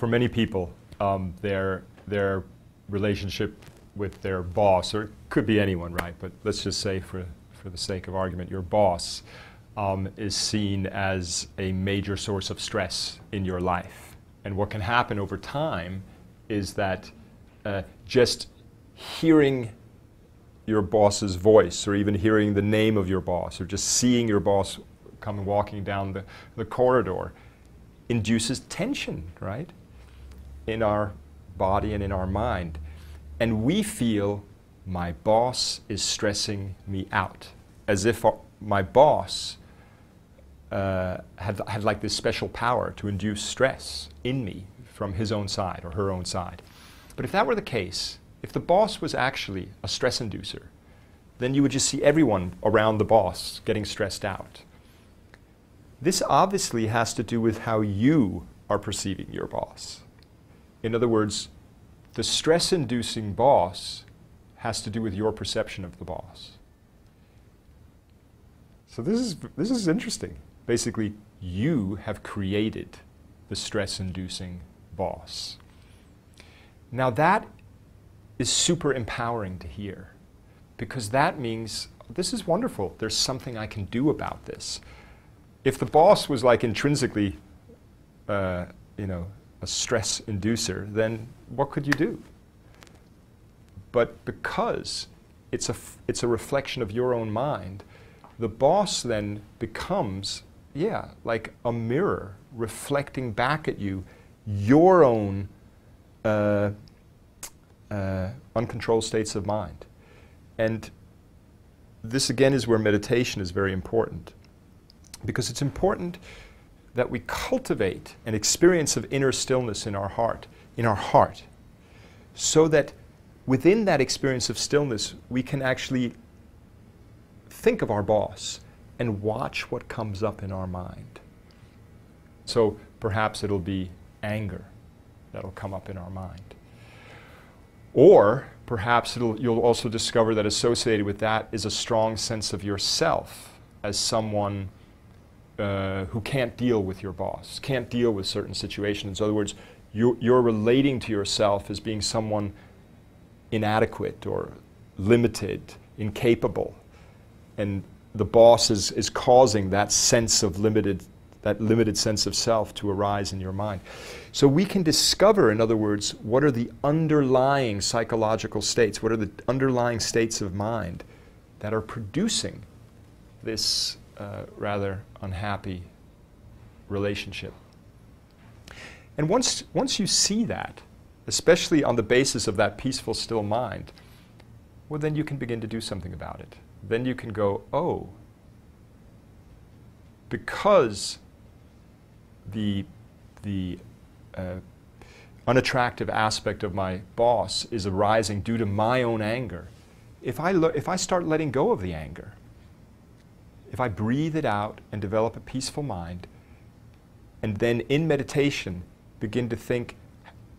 for many people, their relationship with their boss, or it could be anyone, right? But let's just say for the sake of argument, your boss is seen as a major source of stress in your life. And what can happen over time is that just hearing your boss's voice, or even hearing the name of your boss, or just seeing your boss come walking down the corridor induces tension, right, in our body and in our mind. And we feel, my boss is stressing me out, as if my boss had like this special power to induce stress in me from his own side or her own side. But if that were the case, if the boss was actually a stress inducer, then you would just see everyone around the boss getting stressed out. This obviously has to do with how you are perceiving your boss. In other words, the stress-inducing boss has to do with your perception of the boss. So this is interesting. Basically, you have created the stress-inducing boss. Now that is super empowering to hear, because that means, this is wonderful, there's something I can do about this. If the boss was like intrinsically, a stress inducer, then what could you do? But because it's a reflection of your own mind, the boss then becomes, like a mirror reflecting back at you your own uncontrolled states of mind. And this again is where meditation is very important, because it's important that we cultivate an experience of inner stillness in our heart, so that within that experience of stillness we can actually think of our boss and watch what comes up in our mind. So perhaps it'll be anger that'll come up in our mind. Or perhaps you'll also discover that associated with that is a strong sense of yourself as someone who can't deal with your boss, can't deal with certain situations. In other words, you're relating to yourself as being someone inadequate or limited, incapable. And the boss is causing that sense of limited sense of self to arise in your mind. So we can discover, in other words, what are the underlying psychological states, what are the underlying states of mind that are producing this rather unhappy relationship. And once you see that, especially on the basis of that peaceful, still mind, well, then you can begin to do something about it. Then you can go, oh, because the unattractive aspect of my boss is arising due to my own anger, if I start letting go of the anger, if I breathe it out and develop a peaceful mind, and then in meditation begin to think,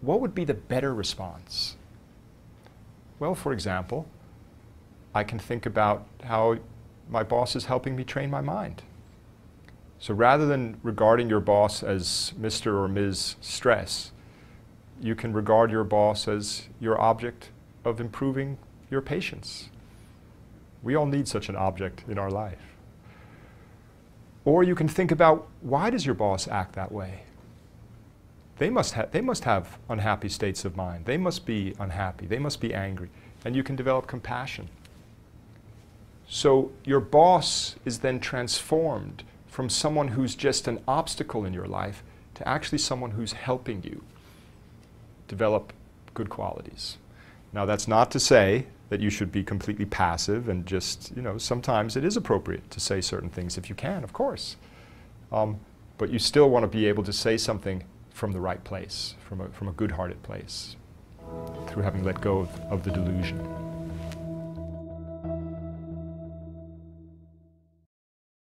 what would be the better response? Well, for example, I can think about how my boss is helping me train my mind. So rather than regarding your boss as Mr. or Ms. Stress, you can regard your boss as your object of improving your patience. We all need such an object in our life. Or you can think about, why does your boss act that way? They must have unhappy states of mind. They must be unhappy. They must be angry. And you can develop compassion. So your boss is then transformed from someone who's just an obstacle in your life to actually someone who's helping you develop good qualities. Now, that's not to say that you should be completely passive and just, sometimes it is appropriate to say certain things if you can, of course. But you still want to be able to say something from the right place, from a good-hearted place, through having let go of the delusion.